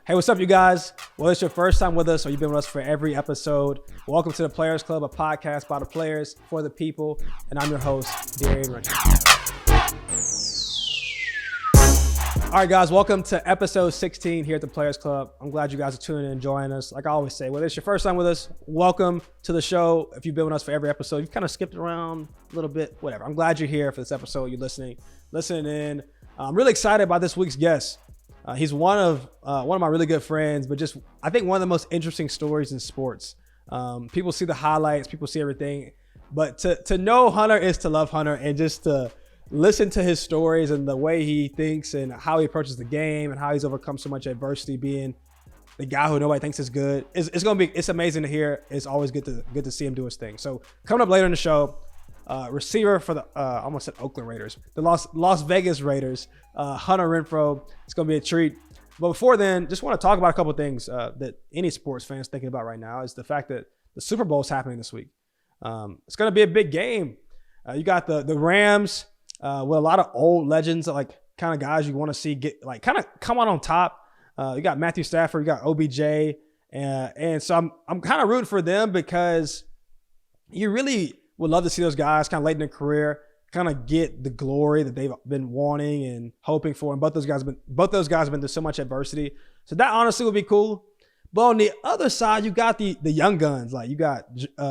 Hey, what's up, you guys? Well, it's your first time with us, or you've been with us for every episode. Welcome to the Players Club, a podcast by the players for the people, and I'm your host, Darien. All right, guys, welcome to episode 16 here at the Players Club. I'm glad you guys are tuning in and joining us. Like I always say, whether it's your first time with us, welcome to the show. If you've been with us for every episode, you've kind of skipped around a little bit, whatever. I'm glad you're here for this episode. You're listening in. I'm really excited about this week's guest. He's one of my really good friends, but just I think one of the most interesting stories in sports. People see the highlights, people see everything, but to know Hunter is to love Hunter, and just to listen to his stories and the way he thinks and how he approaches the game and how he's overcome so much adversity, being the guy who nobody thinks is good. It's amazing to hear. It's always good to see him do his thing. So coming up later in the show, receiver for the I almost said Oakland Raiders, the Las Vegas Raiders, Hunter Renfrow. It's gonna be a treat. But before then, just want to talk about a couple of things that any sports fans thinking about right now. Is the fact that the Super Bowl is happening this week. It's gonna be a big game. You got the Rams with a lot of old legends, like kind of guys you want to see get like kind of come out on top. You got Matthew Stafford, you got OBJ, and so I'm kind of rooting for them, because you really would love to see those guys kind of late in their career kind of get the glory that they've been wanting and hoping for. And both those guys have been through so much adversity. So that honestly would be cool. But on the other side, you got the young guns. Like you got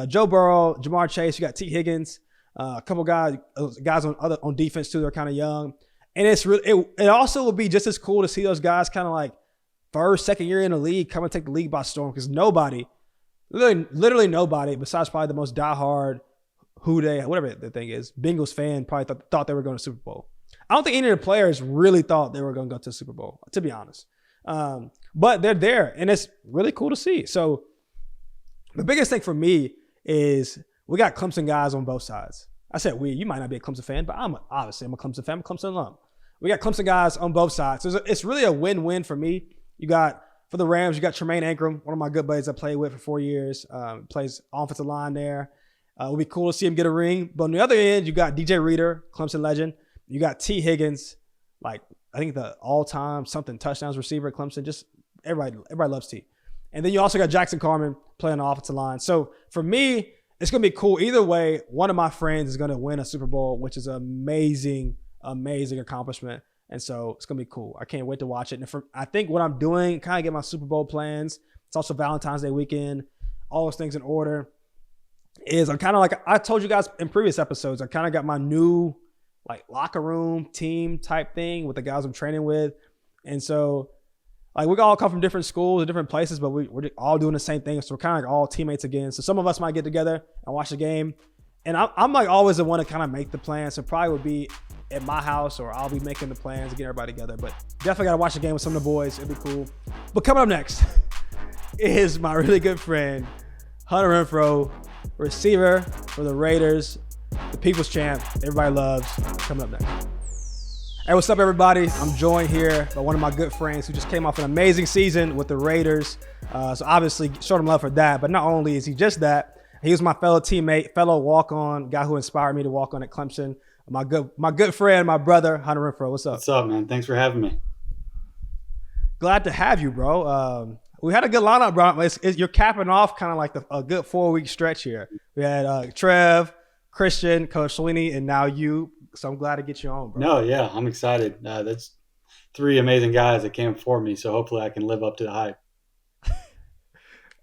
Joe Burrow, Jamar Chase, you got T. Higgins, a couple guys on defense too. They're kind of young. And it also would be just as cool to see those guys kind of like first, second year in the league come and take the league by storm, because literally nobody besides probably the most diehard whatever the thing is, Bengals fan probably thought they were going to Super Bowl. I don't think any of the players really thought they were going to go to the Super Bowl, to be honest. But they're there, and it's really cool to see. So the biggest thing for me is we got Clemson guys on both sides. I said you might not be a Clemson fan, but I'm a Clemson fan. I'm a Clemson alum. We got Clemson guys on both sides. So it's really a win-win for me. You got, for the Rams, you got Tremaine Ankrum, one of my good buddies I played with for 4 years, plays offensive line there. It would be cool to see him get a ring. But on the other end, you got DJ Reader, Clemson legend. You got T. Higgins, like I think the all-time something touchdowns receiver at Clemson. Just everybody loves T. And then you also got Jackson Carman playing the offensive line. So for me, it's going to be cool. Either way, one of my friends is going to win a Super Bowl, which is an amazing, amazing accomplishment. And so it's going to be cool. I can't wait to watch it. And I think what I'm doing, kind of get my Super Bowl plans. It's also Valentine's Day weekend, all those things in order. Is I'm kind of like I told you guys in previous episodes, I kind of got my new like locker room team type thing with the guys I'm training with. And so like we all come from different schools and different places, but we're all doing the same thing. So we're kind of like all teammates again. So some of us might get together and watch the game. And I'm like always the one to kind of make the plans. So probably would be at my house, or I'll be making the plans to get everybody together. But definitely got to watch the game with some of the boys. It'd be cool. But coming up next is my really good friend, Hunter Renfrow, receiver for the Raiders, the people's champ, everybody loves, coming up next. Hey, what's up, everybody? I'm joined here by one of my good friends who just came off an amazing season with the Raiders. So obviously, showed him love for that. But not only is he just that, he was my fellow teammate, fellow walk-on, guy who inspired me to walk on at Clemson. My good friend, my brother, Hunter Renfrow. What's up? What's up, man? Thanks for having me. Glad to have you, bro. We had a good lineup, bro. You're capping off kind of like a good 4-week stretch here. We had Trev, Christian, Coach Sweeney, and now you. So I'm glad to get you on, bro. No, yeah, I'm excited. That's 3 amazing guys that came before me, so hopefully I can live up to the hype.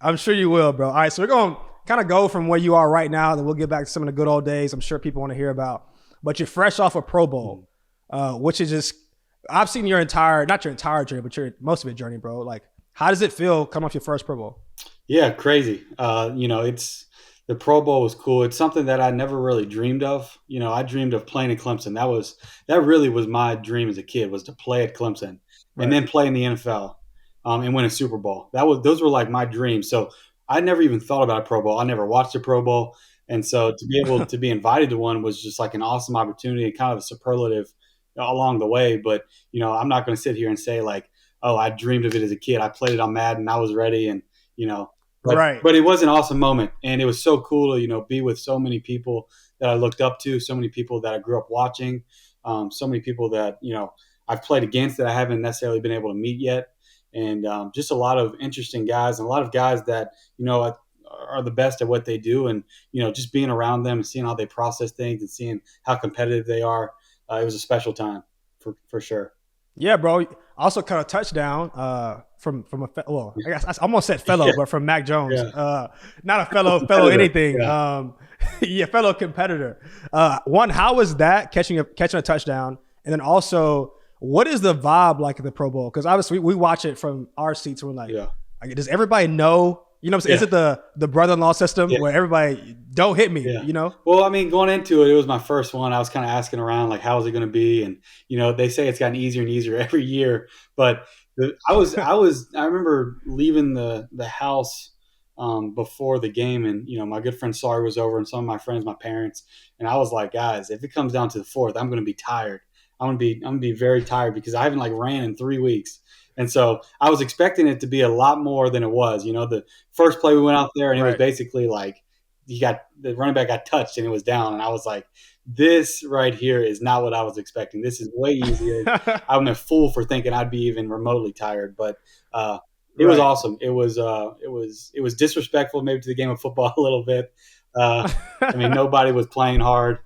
I'm sure you will, bro. All right, so we're going to kind of go from where you are right now, then we'll get back to some of the good old days I'm sure people want to hear about. But you're fresh off a Pro Bowl, which is just – I've seen not your entire journey, but most of your journey, bro. Like, how does it feel coming off your first Pro Bowl? Yeah, crazy. The Pro Bowl was cool. It's something that I never really dreamed of. I dreamed of playing at Clemson. That really was my dream as a kid, was to play at Clemson, right, and then play in the NFL and win a Super Bowl. Those were like my dreams. So I never even thought about a Pro Bowl. I never watched a Pro Bowl. And so to be able to be invited to one was just like an awesome opportunity, kind of a superlative along the way. But, I'm not going to sit here and say like, oh, I dreamed of it as a kid. I played it on Madden. I was ready. And, but it was an awesome moment. And it was so cool to, be with so many people that I looked up to, so many people that I grew up watching, so many people that, I've played against that I haven't necessarily been able to meet yet. and just a lot of interesting guys and a lot of guys that are the best at what they do, and just being around them and seeing how they process things and seeing how competitive they are. It was a special time for sure. Yeah, bro. Also caught a touchdown from well, I guess I almost said fellow, Yeah, but from Mac Jones. yeah. Not a fellow Competitor. anything. Yeah. Yeah, fellow competitor. One, how was that catching a touchdown, and then also, what is the vibe like at the Pro Bowl? Because obviously we watch it from our seats. And we're like, Yeah. does everybody know? You know what I'm saying? Yeah. Is it the brother-in-law system Yeah. where everybody don't hit me? Yeah. You know? Well, I mean, going into it, it was my first one. I was kind of asking around, like, how is it going to be? And they say it's gotten easier and easier every year. But I remember leaving the house before the game, and my good friend Sari was over, and some of my friends, my parents, and I was like, guys, if it comes down to the fourth, I'm going to be tired. I'm gonna be very tired because I haven't like ran in 3 weeks. And so I was expecting it to be a lot more than it was. The first play we went out there and it was Right. basically like the running back got touched and it was down. And I was like, this right here is not what I was expecting. This is way easier. I'm a fool for thinking I'd be even remotely tired, but it was Right. awesome. It was disrespectful maybe to the game of football a little bit. I mean, nobody was playing hard,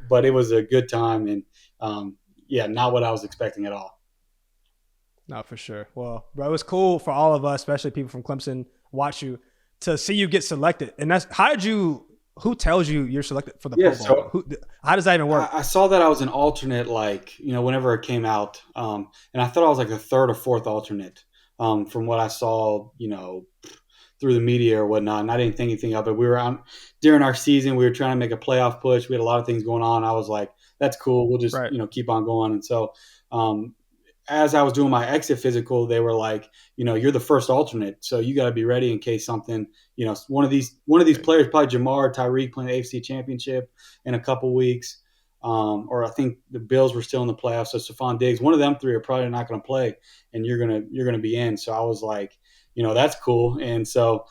but it was a good time, and yeah, not what I was expecting at all. No, for sure. Well, bro, it was cool for all of us, especially people from Clemson, watch you to see you get selected. And that's how did you? Who tells you you're selected for the Yeah, Pro Bowl? so How does that even work? I saw that I was an alternate, like whenever it came out, and I thought I was like the third or fourth alternate from what I saw, through the media or whatnot. And I didn't think anything of it. We were out during our season. We were trying to make a playoff push. We had a lot of things going on. I was like, that's cool. We'll just Right. keep on going. And so um, as I was doing my exit physical, they were like, you're the first alternate, so you got to be ready in case something, one of these Right. players, probably Jamar, Tyreek, playing the AFC Championship in a couple weeks, or I think the Bills were still in the playoffs, so Stephon Diggs, one of them three are probably not going to play, and you're gonna be in. So I was like, that's cool, and so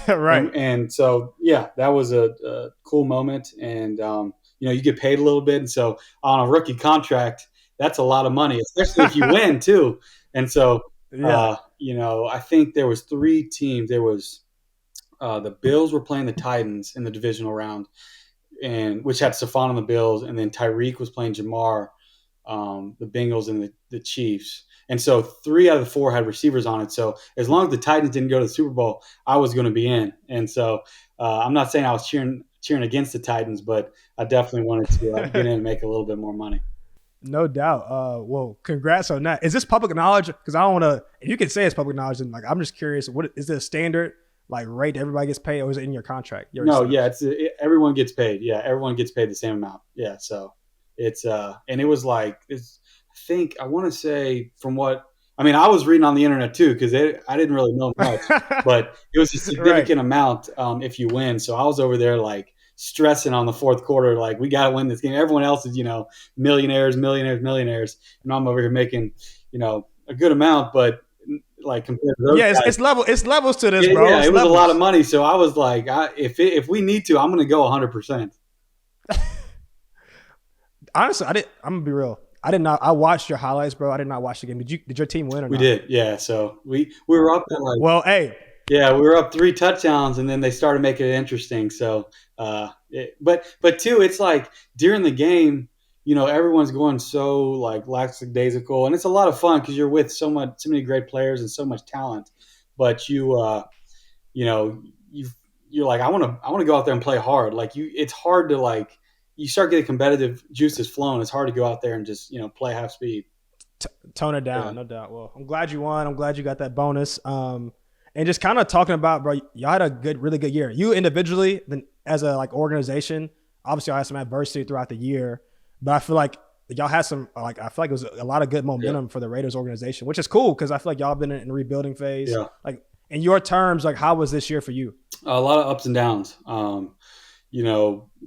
Right. and so yeah, that was a cool moment, and you get paid a little bit, and so on a rookie contract, that's a lot of money, especially if you win too. And so Yeah. I think there was three teams. There was the Bills were playing the Titans in the divisional round, and which had Stephon on the Bills, and then Tyreek was playing Jamar, the Bengals, and the Chiefs. And so 3 out of the 4 had receivers on it. So as long as the Titans didn't go to the Super Bowl, I was going to be in. And so I'm not saying I was cheering against the Titans, but I definitely wanted to get in and make a little bit more money. No doubt. Well, congrats on that. Is this public knowledge? Because I don't want to. If you can say it's public knowledge, then like I'm just curious. What is there a standard like rate that everybody gets paid, or is it in your contract? No, yeah, everyone gets paid. Yeah, everyone gets paid the same amount. Yeah, so it's and it was like I think I want to say from what I mean, I was reading on the internet too because I didn't really know much, but it was a Right. significant amount if you win. So I was over there like stressing on the fourth quarter, like we got to win this game. Everyone else is millionaires, millionaires, millionaires, and I'm over here making a good amount, but like compared to those Yeah, guys. it's levels to this, Yeah, bro. yeah, It's it was a lot of levels. money. So I was like, if we need to, I'm going to go 100%. Honestly, I did. I'm gonna be real. I did not. I watched your highlights, bro. I did not watch the game. Did your team win or We not? did, yeah. So we were up at like, Well, hey. yeah, we were up 3 touchdowns, and then they started making it interesting. So, but too, it's like during the game, everyone's going so like lackadaisical, and it's a lot of fun because you're with so many great players and so much talent. But you know, you you're like, I want to go out there and play hard. Like it's hard to like, you start getting competitive juices flowing. It's hard to go out there and just play half speed. Tone it Yeah, down, no doubt. Well, I'm glad you won. I'm glad you got that bonus. And just kind of talking about, bro, y'all had a really good year. You individually, then as a like organization, obviously y'all had some adversity throughout the year, but I feel like y'all had some like I feel like it was a lot of good yeah, momentum for the Raiders organization, which is cool because I feel like y'all been in a rebuilding phase. yeah. Like in your terms, like how was this year for you? A lot of ups and downs.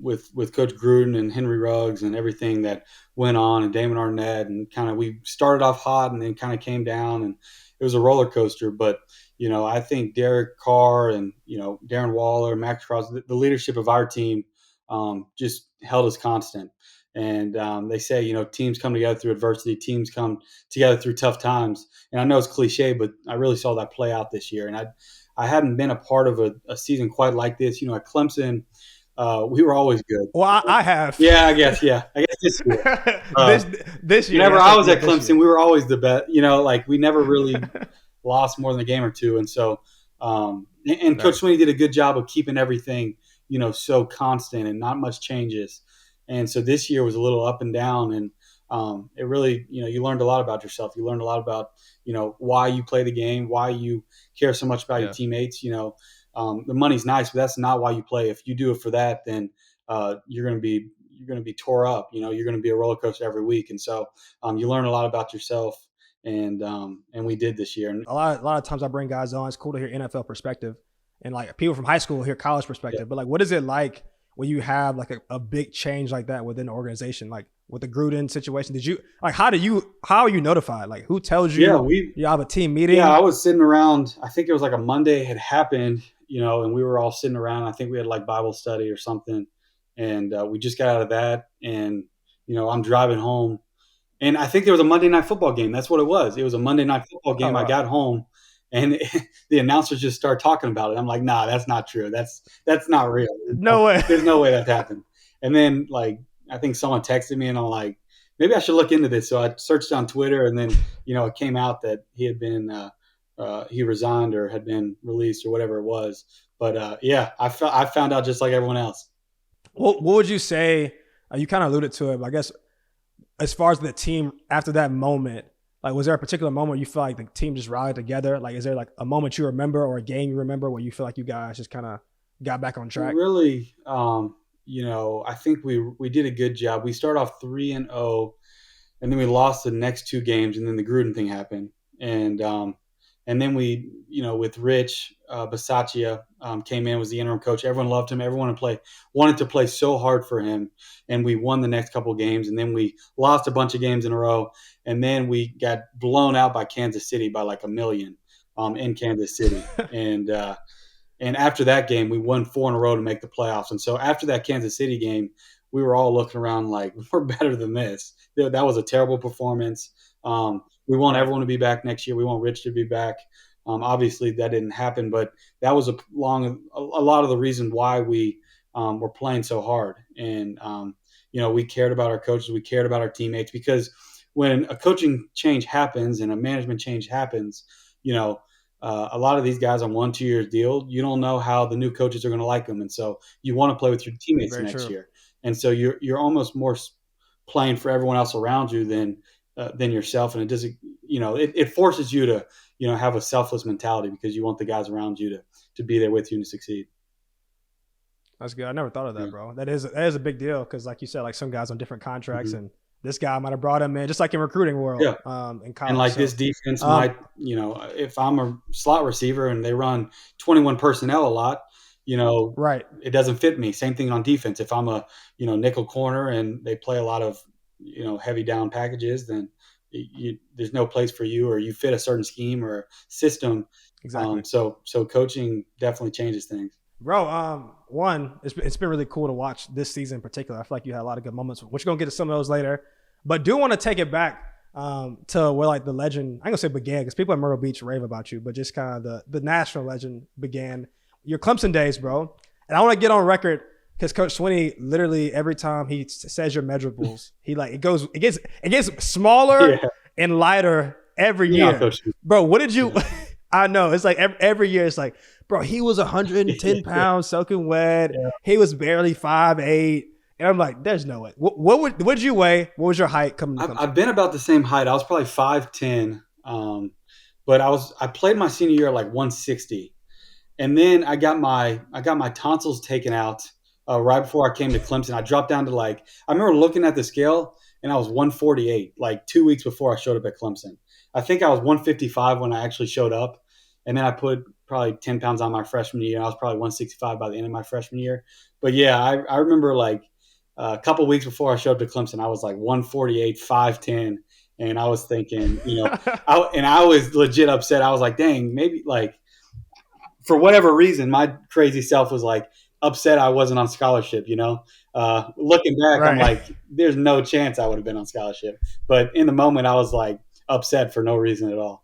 With Coach Gruden and Henry Ruggs and everything that went on, and Damon Arnett, and kind of we started off hot and then kind of came down, and it was a roller coaster. But I think Derek Carr and Darren Waller, Max Crosby, the leadership of our team just held us constant. And they say, teams come together through adversity, teams come together through tough times. And I know it's cliche, but I really saw that play out this year. And I hadn't been a part of a season quite like this. At Clemson, we were always good. Well, I have. Yeah, I guess. Yeah, I guess this year. This year. Whenever I was at Clemson, we were always the best. Like we never really lost more than a game or two. And so, and Coach Sweeney did a good job of keeping everything, so constant and not much changes. And so this year was a little up and down, and it really, you learned a lot about yourself. You learned a lot about, why you play the game, why you care so much about your teammates. The money's nice, but that's not why you play. If you do it for that, then you're going to be tore up. You're going to be a roller coaster every week, and so you learn a lot about yourself. And we did this year. And a lot of times I bring guys on. It's cool to hear NFL perspective, and like people from high school hear college perspective. But like, what is it like when you have like a big change like that within the organization, like with the Gruden situation? Did you like how are you notified? Like who tells you? Yeah, you have a team meeting. Yeah, I was sitting around. I think it was like a Monday had happened, and we were all sitting around. I think we had like Bible study or something, and we just got out of that, and I'm driving home. And I think there was a Monday Night Football game. That's what it was. It was a Monday Night Football game. I got home, and the announcers just started talking about it. I'm like, nah, that's not true. That's not real. No way. There's no way that happened. And then, like, I think someone texted me, and I'm like, maybe I should look into this. So I searched on Twitter, and then, it came out that he had been he resigned or had been released or whatever it was. But, yeah, I found out just like everyone else. What would you say? You kind of alluded to it, but I guess – as far as the team after that moment, like was there a particular moment you feel like the team just rallied together? Like, is there like a moment you remember or a game you remember where you feel like you guys just kind of got back on track? Really, I think we did a good job. We started off 3-0, and then we lost the next two games, and then the Gruden thing happened, and then we, with Rich Bisaccia came in, was the interim coach. Everyone loved him. Everyone wanted to play so hard for him. And we won the next couple of games. And then we lost a bunch of games in a row. And then we got blown out by Kansas City by like 1 million in Kansas City. And after that game, we won 4 in a row to make the playoffs. And so after that Kansas City game, we were all looking around like, we're better than this. That was a terrible performance. We want everyone to be back next year. We want Rich to be back. Obviously, that didn't happen, but that was a lot of the reason why we were playing so hard. And we cared about our coaches, we cared about our teammates, because when a coaching change happens and a management change happens, a lot of these guys on 1-2 year deal, you don't know how the new coaches are going to like them, and so you want to play with your teammates next year. And so you're almost more playing for everyone else around you than yourself, and it doesn't, it forces you to, have a selfless mentality because you want the guys around you to be there with you and to succeed. That's good. I never thought of that, bro. That is a big deal because, like you said, like some guys on different contracts, and this guy might have brought him in, just like in recruiting world. Yeah. In college. And like this defense might, if I'm a slot receiver and they run 21 personnel a lot, right, it doesn't fit me. Same thing on defense. If I'm a, nickel corner and they play a lot of, heavy down packages, then there's no place for you, or you fit a certain scheme or system. Exactly. So coaching definitely changes things. Bro, it's been really cool to watch this season in particular. I feel like you had a lot of good moments, which we're going to get to some of those later. But do want to take it back to where like the legend, I'm going to say began, because people at Myrtle Beach rave about you, but just kind of the national legend began. Your Clemson days, bro. And I want to get on record because Coach Sweeney, literally every time he says your measurables, he like it gets smaller and lighter every year. Bro, what did you I know, it's like every year it's like, bro, he was 110 pounds soaking wet. Yeah. He was barely 5'8". And I'm like, there's no way. What did you weigh? What was your height coming to Clemson? I've been about the same height. I was probably 5'10". But I played my senior year at like 160. And then I got my tonsils taken out right before I came to Clemson. I dropped down to I remember looking at the scale and I was 148, like 2 weeks before I showed up at Clemson. I think I was 155 when I actually showed up. And then I put probably 10 pounds on my freshman year. I was probably 165 by the end of my freshman year. But yeah, I remember a couple weeks before I showed up to Clemson, I was like 148, 5'10". And I was thinking, I was legit upset. I was like, dang, maybe for whatever reason, my crazy self was like, upset I wasn't on scholarship. Looking back, I'm Right. like, there's no chance I would have been on scholarship. But in the moment, I was like upset for no reason at all.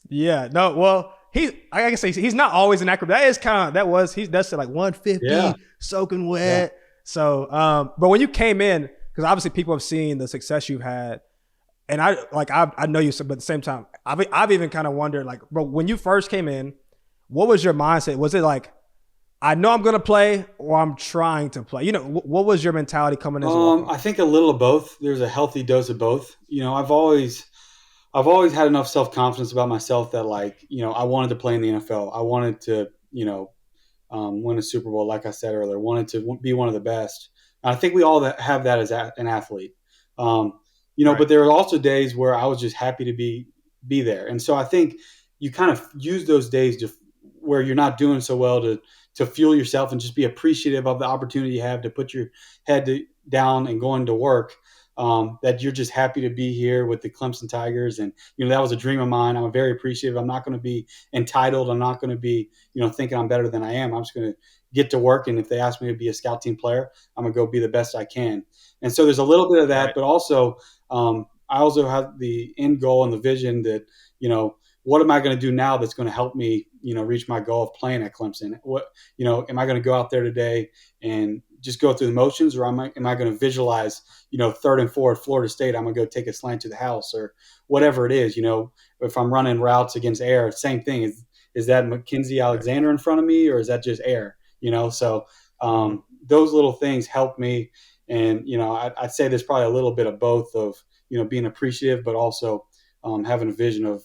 Yeah. No. Well, I can say he's not always an acrobat. That is kind of that was he does say like Yeah, 150 soaking yeah. wet. So, but when you came in, because obviously people have seen the success you've had, and I know you, but at the same time, I've even kind of wondered like, bro, when you first came in, what was your mindset? Was it like, I know I'm gonna play, or I'm trying to play? What was your mentality coming in as a walk on? I think a little of both. There's a healthy dose of both. I've always had enough self confidence about myself that I wanted to play in the NFL. I wanted to win a Super Bowl, like I said earlier. Wanted to be one of the best. And I think we all have that as an athlete. Right. But there were also days where I was just happy to be there. And so I think you kind of use those days where you're not doing so well to fuel yourself and just be appreciative of the opportunity you have to put your down and going to work. That you're just happy to be here with the Clemson Tigers, and that was a dream of mine. I'm very appreciative. I'm not going to be entitled. I'm not going to be thinking I'm better than I am. I'm just going to get to work, and if they ask me to be a scout team player, I'm going to go be the best I can. And so there's a little bit of that, Right. but also I also have the end goal and the vision that what am I going to do now that's going to help me reach my goal of playing at Clemson? What am I going to go out there today and just go through the motions, or am I going to visualize 3rd and 4 at Florida State? I'm going to go take a slant to the house or whatever it is. If I'm running routes against air, same thing. Is that Mackenzie Right. Alexander in front of me, or is that just air? So Mm-hmm. those little things help me. And I'd say there's probably a little bit of both of being appreciative, but also having a vision of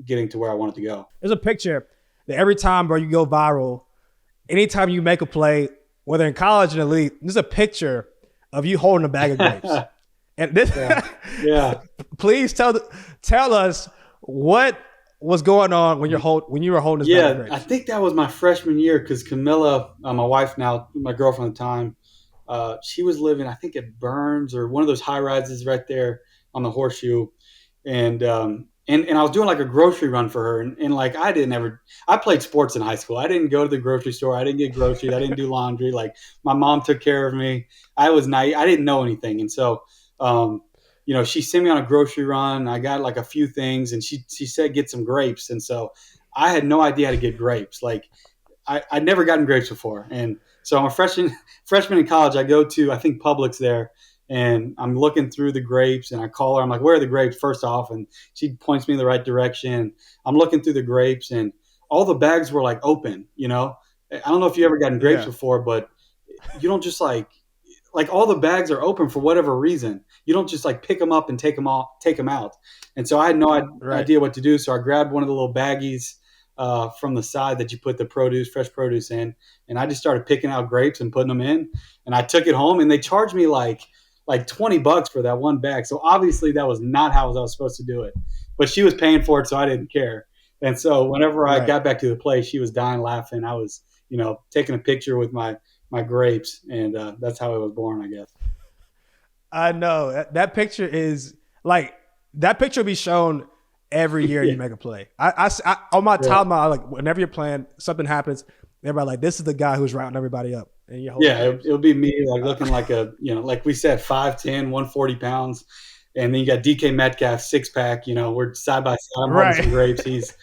getting to where I wanted to go. There's a picture that every time, bro, you go viral, anytime you make a play, whether in college or elite, there's a picture of you holding a bag of grapes. And this, Yeah, yeah, please tell us what was going on when you were holding this bag of yeah. I grapes. think that was my freshman year because Camilla, my wife now, my girlfriend at the time, she was living, I think, at Burns or one of those high rises right there on the Horseshoe, and I was doing like a grocery run for her, and like I played sports in high school. I didn't go to the grocery store. I didn't get groceries. I didn't do laundry. Like my mom took care of me. I was naive. I didn't know anything, and so she sent me on a grocery run. I got like a few things, and she said get some grapes, and so I had no idea how to get grapes. Like I'd never gotten grapes before. And so I'm a freshman in college. I go to, I think, Publix there, and I'm looking through the grapes, and I call her. I'm like, where are the grapes first off? And she points me in the right direction. I'm looking through the grapes, and all the bags were like open, I don't know if you ever gotten grapes Yeah. before, but you don't just like all the bags are open for whatever reason. You don't just like pick them up and take them out. And so I had no Right. idea what to do. So I grabbed one of the little baggies from the side that you put the fresh produce in, and I just started picking out grapes and putting them in. And I took it home, and they charged me like $20 for that one bag. So obviously that was not how I was supposed to do it. But she was paying for it, so I didn't care. And so whenever I Right. got back to the place, she was dying laughing. I was, taking a picture with my grapes, and that's how it was born, I guess. I know that picture is like that picture will be shown every year Yeah, you make a play. On my yeah, timeline, like whenever you're playing, something happens. Everybody like this is the guy who's routing everybody up, and you're holding yeah. grapes. It'll be me like Uh, looking like like we said, 5'10", 140 pounds, and then you got DK Metcalf, 6 pack. We're side by side. I'm holding right. some grapes. He's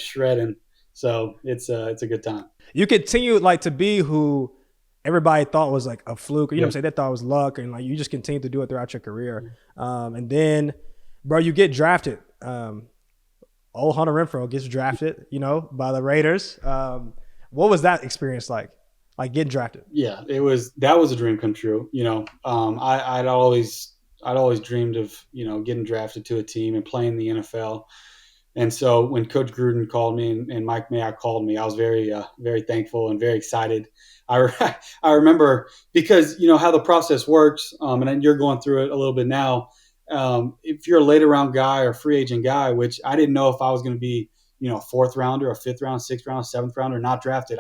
shredding. So it's a good time. You continue like to be who everybody thought was like a fluke, or you know what Yeah. I'm saying? They thought it was luck, and like you just continue to do it throughout your career. And then, bro, you get drafted. Old Hunter Renfrow gets drafted, by the Raiders. What was that experience like? Like getting drafted? Yeah, that was a dream come true. I'd always dreamed of getting drafted to a team and playing in the NFL. And so when Coach Gruden called me and Mike Mayock called me, I was very thankful and very excited. I remember because how the process works, and you're going through it a little bit now. If you're a later round guy or free agent guy, which I didn't know if I was going to be, a fourth rounder, a fifth round, sixth round, seventh rounder, not drafted.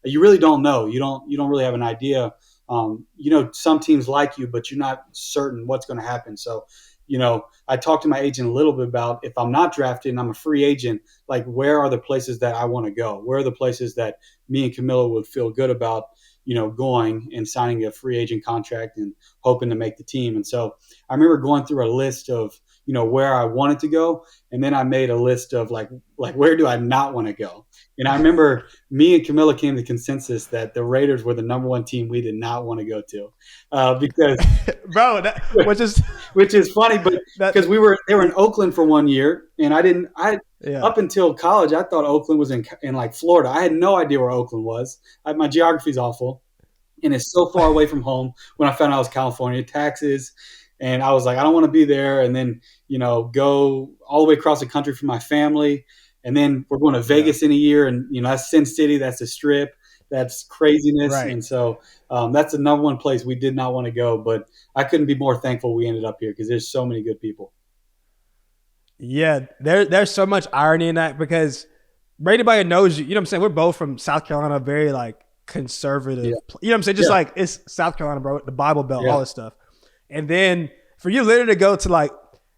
You really don't know. You don't really have an idea. Some teams like you, but you're not certain what's going to happen. So I talked to my agent a little bit about if I'm not drafted and I'm a free agent, like where are the places that I want to go? Where are the places that me and Camilla would feel good about, going and signing a free agent contract and hoping to make the team. And so I remember going through a list of, where I wanted to go. And then I made a list of like where do I not want to go? And I remember me and Camilla came to consensus that the Raiders were the number one team we did not want to go to, because Bro, which is funny, but because they were in Oakland for 1 year, and yeah. up until college, I thought Oakland was in like Florida. I had no idea where Oakland was. My geography's awful, and it's so far away from home. When I found out it was California, taxes, and I was like, I don't want to be there. And then go all the way across the country for my family, and then we're going to Vegas in a year, and that's Sin City, that's the Strip, that's craziness, Right. and so that's the number one place we did not want to go. But I couldn't be more thankful we ended up here because there's so many good people. Yeah, there's so much irony in that because anybody knows you. You know what I'm saying? We're both from South Carolina, very like conservative. Yeah. You know what I'm saying? Just like it's South Carolina, bro, the Bible Belt, all this stuff. And then for you literally to go to like,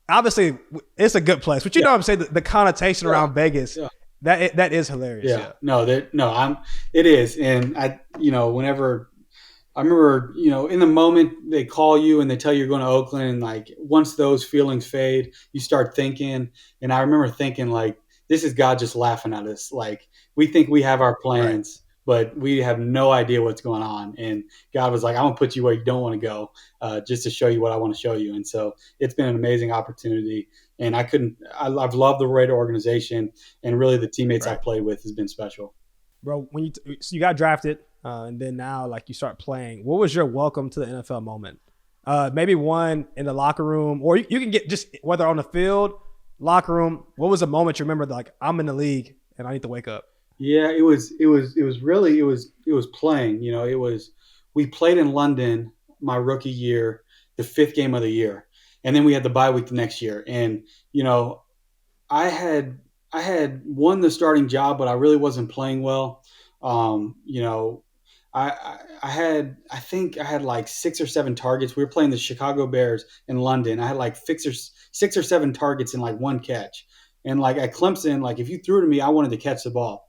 obviously it's a good place, but you know what I'm saying? The connotation around Vegas, that is hilarious. It is. And whenever I remember, in the moment they call you and they tell you you're going to Oakland, and like once those feelings fade, you start thinking. And I remember thinking like, this is God just laughing at us. Like we think we have our plans, but we have no idea what's going on. And God was like, I'm gonna put you where you don't want to go, just to show you what I want to show you. And so it's been an amazing opportunity. And I've loved the Raider organization, and really the teammates I played with has been special. Bro, when you got drafted, and then now like you start playing, what was your welcome to the NFL moment? Maybe one in the locker room, or you can get just whether on the field, locker room. What was a moment you remember like I'm in the league and I need to wake up? Yeah, it was playing. We played in London my rookie year, the 5th game of the year, and then we had the bye week the next year. And I had won the starting job, but I really wasn't playing well. I think I had like 6 or 7 targets. We were playing the Chicago Bears in London. I had like 6 or 7 targets in like one catch. And like at Clemson, like if you threw to me, I wanted to catch the ball.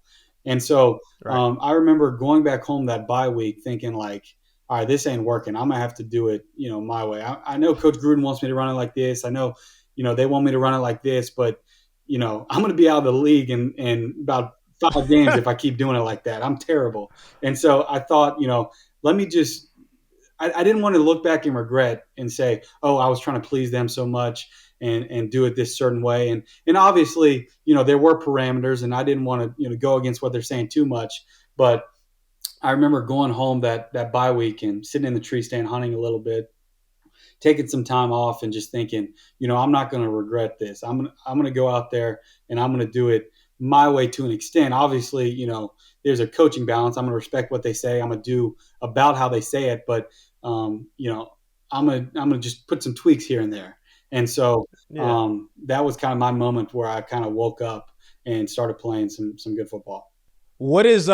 And so I remember going back home that bye week thinking like, all right, this ain't working. I'm gonna have to do it, my way. I know Coach Gruden wants me to run it like this. I know, they want me to run it like this, but I'm gonna be out of the league in about 5 games if I keep doing it like that. I'm terrible. And so I thought, let me just I didn't want to look back and regret and say, oh, I was trying to please them so much and do it this certain way. And obviously, there were parameters, and I didn't want to, go against what they're saying too much. But I remember going home that bye week and sitting in the tree stand hunting a little bit, taking some time off and just thinking, I'm not going to regret this. I'm going to go out there and I'm going to do it my way to an extent. Obviously, there's a coaching balance. I'm going to respect what they say. I'm going to do about how they say it, but I'm going to just put some tweaks here and there. And so that was kind of my moment where I kind of woke up and started playing some good football. What is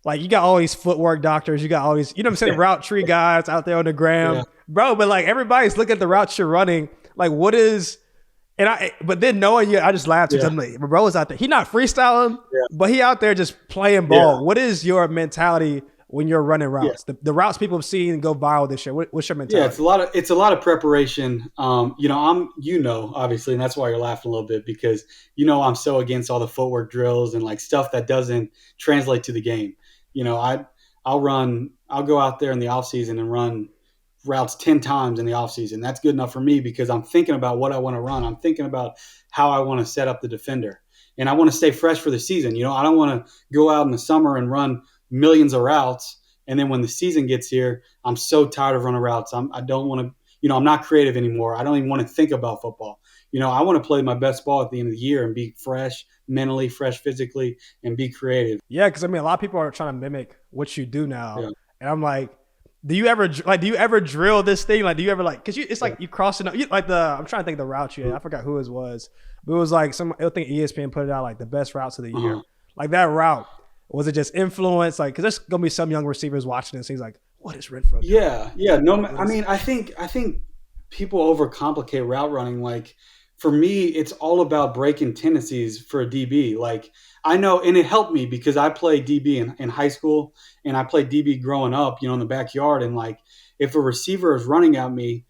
like you got all these footwork doctors, you got all these, route tree guys out there on the ground, bro. But like everybody's looking at the routes you're running. Like what is, but then knowing you, I just laughed because my bro was out there. He not freestyling, but he out there just playing ball. Yeah. What is your mentality when you're running routes? Yeah. The routes people have seen go viral this year. What's your mentality? Yeah, it's a lot of preparation. I'm obviously, and that's why you're laughing a little bit because I'm so against all the footwork drills and like stuff that doesn't translate to the game. I'll go out there in the off season and run routes 10 times in the off season. That's good enough for me because I'm thinking about what I want to run. I'm thinking about how I want to set up the defender, and I want to stay fresh for the season. I don't want to go out in the summer and run millions of routes. And then when the season gets here, I'm so tired of running routes. I don't want to, I'm not creative anymore. I don't even want to think about football. I want to play my best ball at the end of the year and be fresh mentally, fresh physically, and be creative. Yeah, because a lot of people are trying to mimic what you do now. Yeah. And I'm like, do you ever drill this thing? Like, do you ever because it's like you crossing up, I'm trying to think of the route you had. I forgot who it was, but it was like I think ESPN put it out like the best routes of the year. Like that route. Was it just influence? Like, because there's gonna be some young receivers watching this. He's like, "What is Renfrow doing?" Yeah. No, I mean, I think people overcomplicate route running. Like for me, it's all about breaking tendencies for a DB. Like I know, and it helped me because I played DB in high school and I played DB growing up, in the backyard. And like if a receiver is running at me,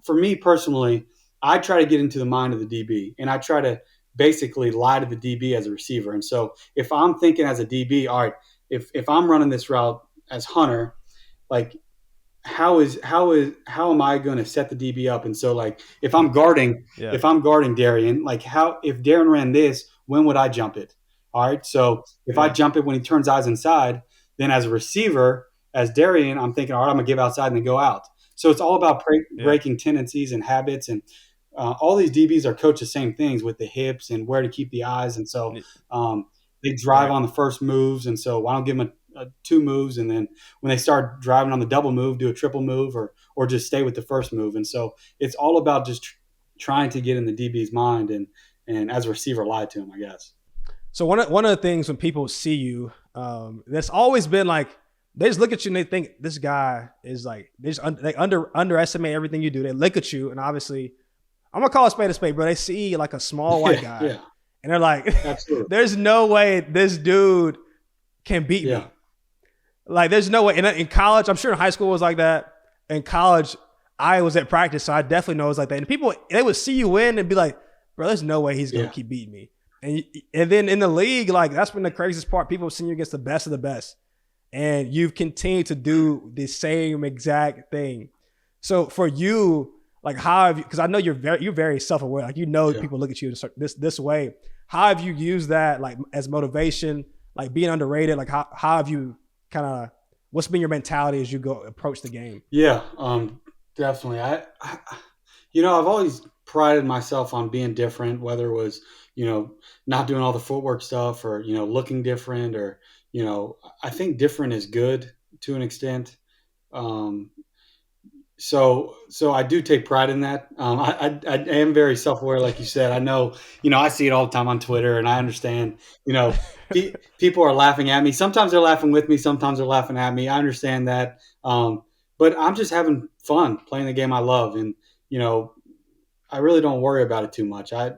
for me personally, I try to get into the mind of the DB and I try to basically lie to the DB as a receiver. And so if I'm thinking as a DB, all right, if I'm running this route as Hunter, like how am I going to set the DB up? And so like Yeah. if I'm guarding Darien, like how if Darien ran this, when would I jump it? All right. So if I Yeah. jump it when he turns eyes inside, then as a receiver, as Darien, I'm thinking, all right, I'm gonna give outside and then go out. So it's all about Yeah. breaking tendencies and habits, and all these DBs are coached the same things with the hips and where to keep the eyes, and so um, they drive Right. on the first moves, and so I don't give them two moves, and then when they start driving on the double move, do a triple move, or just stay with the first move. And so it's all about just trying to get in the DB's mind and as a receiver lie to him, I guess. So one of the things when people see you, that's always been like they just look at you and they think this guy is like they underestimate everything you do. They look at you and obviously I'm gonna call a spade, bro. They see like a small white guy, Yeah, and they're like, absolutely. "There's no way this dude can beat Yeah, me." Like, there's no way. In college, I'm sure in high school it was like that. In college, I was at practice, so I definitely know it was like that. And people, they would see you win and be like, "Bro, there's no way he's gonna yeah, keep beating me." And then in the league, like that's been the craziest part. People have seen you against the best of the best, and you've continued to do the same exact thing. So for you, like how have you? Because I know you're very self aware. Like yeah. people look at you this way. How have you used that like as motivation? Like being underrated. Like how have you kind of what's been your mentality as you go approach the game? Yeah, definitely. I've always prided myself on being different, whether it was, not doing all the footwork stuff or, looking different or, I think different is good to an extent. Um, so I do take pride in that. I am very self-aware, like you said. I know, I see it all the time on Twitter, and I understand. People are laughing at me. Sometimes they're laughing with me. Sometimes they're laughing at me. I understand that. But I'm just having fun playing the game I love, and you know, I really don't worry about it too much. I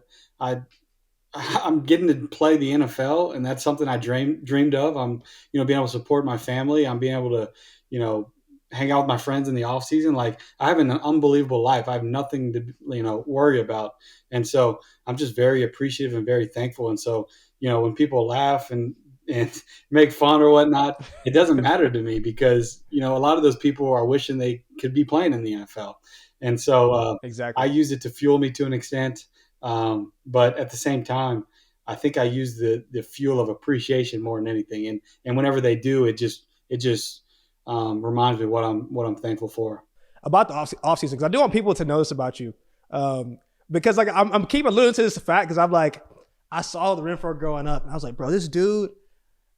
I'm getting to play the NFL, and that's something I dreamed of. I'm, being able to support my family. I'm being able to, you know, hang out with my friends in the off season. Like I have an unbelievable life. I have nothing to, worry about, and so I'm just very appreciative and very thankful. And so, when people laugh and make fun or whatnot, it doesn't matter to me because a lot of those people are wishing they could be playing in the NFL, and so I Exactly. use it to fuel me to an extent. But at the same time, I think I use the fuel of appreciation more than anything. And whenever they do, it just reminds me what I'm thankful for. About the off season, because I do want people to notice about you, because like I'm keep alluding to this fact because I'm like I saw the Renfrow growing up and I was like, bro, this dude,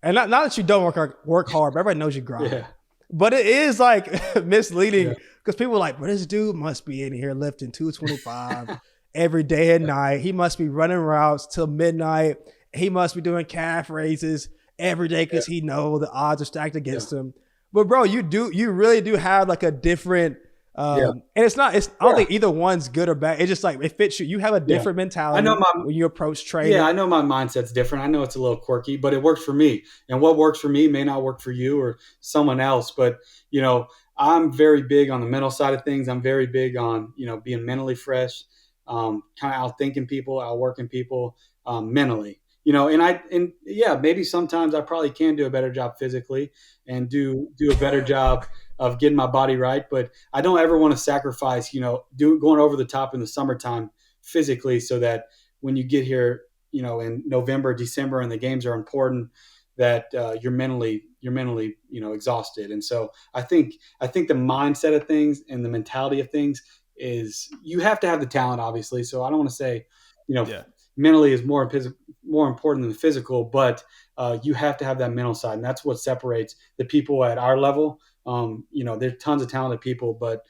and not that you don't work hard, but everybody knows you grind. Yeah, But it is like misleading yeah, because people are like, bro, this dude must be in here lifting 225 every day and night. He must be running routes till midnight. He must be doing calf raises every day yeah, because he know the odds are stacked yeah, against him. But bro, you really do have like a different, yeah, and I don't yeah, think either one's good or bad. It's just like it fits you. You have a yeah. different I know mentality my when you approach Yeah, training. I know my mindset's different. I know it's a little quirky, but it works for me. And what works for me may not work for you or someone else. But, you know, I'm very big on the mental side of things. I'm very big on, being mentally fresh, kind of outthinking people, outworking people mentally. And yeah, maybe sometimes I probably can do a better job physically and do a better job of getting my body right. But I don't ever want to sacrifice, going over the top in the summertime physically so that when you get here, in November, December, and the games are important, that you're mentally, exhausted. And so I think the mindset of things and the mentality of things is you have to have the talent, obviously. So I don't want to say, you know, Yeah. mentally is more important than the physical, but you have to have that mental side, and that's what separates the people at our level. There's tons of talented people, but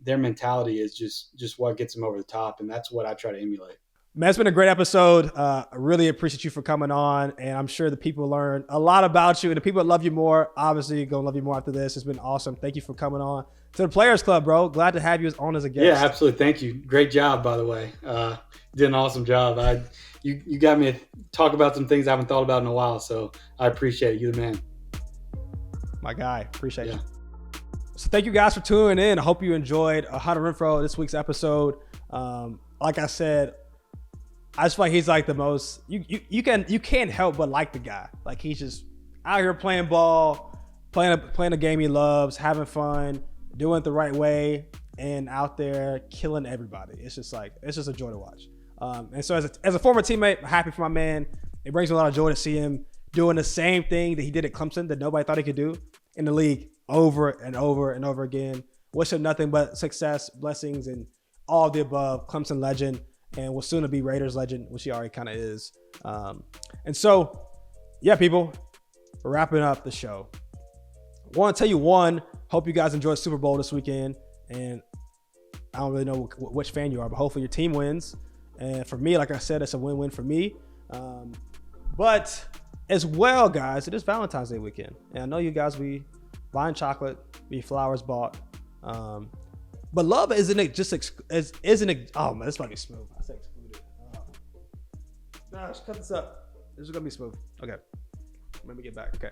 their mentality is just what gets them over the top, and that's what I try to emulate. Man, it's been a great episode. I really appreciate you for coming on, and I'm sure the people learn a lot about you. And the people that love you more, obviously, going to love you more after this. It's been awesome. Thank you for coming on. to the Players Club, bro. Glad to have you on as a guest. Yeah, absolutely. Thank you. Great job, by the way. Did an awesome job. You got me to talk about some things I haven't thought about in a while, so I appreciate it. You're the man. My guy. Appreciate you. So thank you guys for tuning in. I hope you enjoyed Hunter Renfrow this week's episode. Like I said, I just feel like he's like the most you can't help but like the guy. Like he's just out here playing ball, playing a game he loves, having fun, doing it the right way, and out there killing everybody. It's just a joy to watch. And so as a former teammate, I'm happy for my man. It brings me a lot of joy to see him doing the same thing that he did at Clemson that nobody thought he could do in the league over and over and over again. Wish him nothing but success, blessings, and all of the above. Clemson legend, and will soon to be Raiders legend, which he already kind of is. And so, yeah, people, we're wrapping up the show. I want to tell you hope you guys enjoyed Super Bowl this weekend. And I don't really know which fan you are, but hopefully your team wins. And for me, like I said, it's a win-win for me. But as well, guys, it is Valentine's Day weekend. And I know you guys be buying chocolate, be flowers bought. But love isn't it just isn't it? Oh man, this might be smooth. I say excluded. Let's cut this up. This is gonna be smooth. Okay, let me get back. Okay.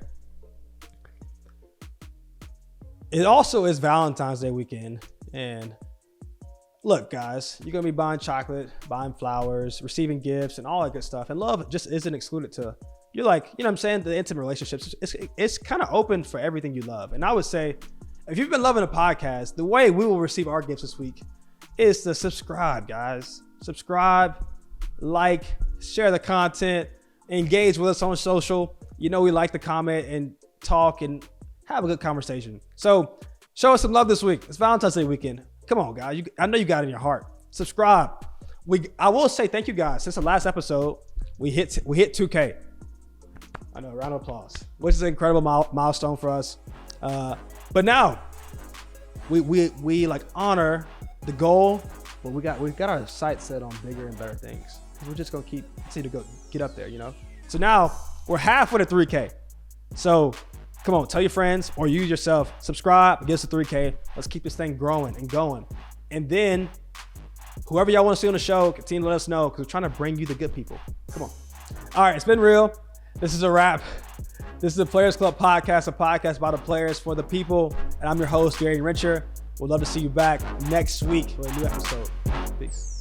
It also is Valentine's Day weekend, and look, guys, you're gonna be buying chocolate, buying flowers, receiving gifts, and all that good stuff. And love just isn't excluded to. You're like, you know what I'm saying? The intimate relationships. It's kind of open for everything you love. And I would say, if you've been loving the podcast, the way we will receive our gifts this week is to subscribe, guys. Subscribe, like, share the content, engage with us on social. You know we like to comment and talk and have a good conversation. So show us some love this week. It's Valentine's Day weekend. Come on, guys. I know you got it in your heart. Subscribe. I will say thank you guys. Since the last episode, we hit 2K. I know, round of applause, which is an incredible milestone for us. But now we like honor the goal, but we got our sights set on bigger and better things. We're just gonna continue to get up there, you know. So now we're halfway to 3K. So come on, tell your friends or you yourself, subscribe, get us to 3K. Let's keep this thing growing and going. And then whoever y'all want to see on the show, continue to let us know because we're trying to bring you the good people. Come on. All right, it's been real. This is a wrap. This is the Players Club podcast, a podcast about the players for the people. And I'm your host, Darien Renfrow. We'd love to see you back next week for a new episode. Peace.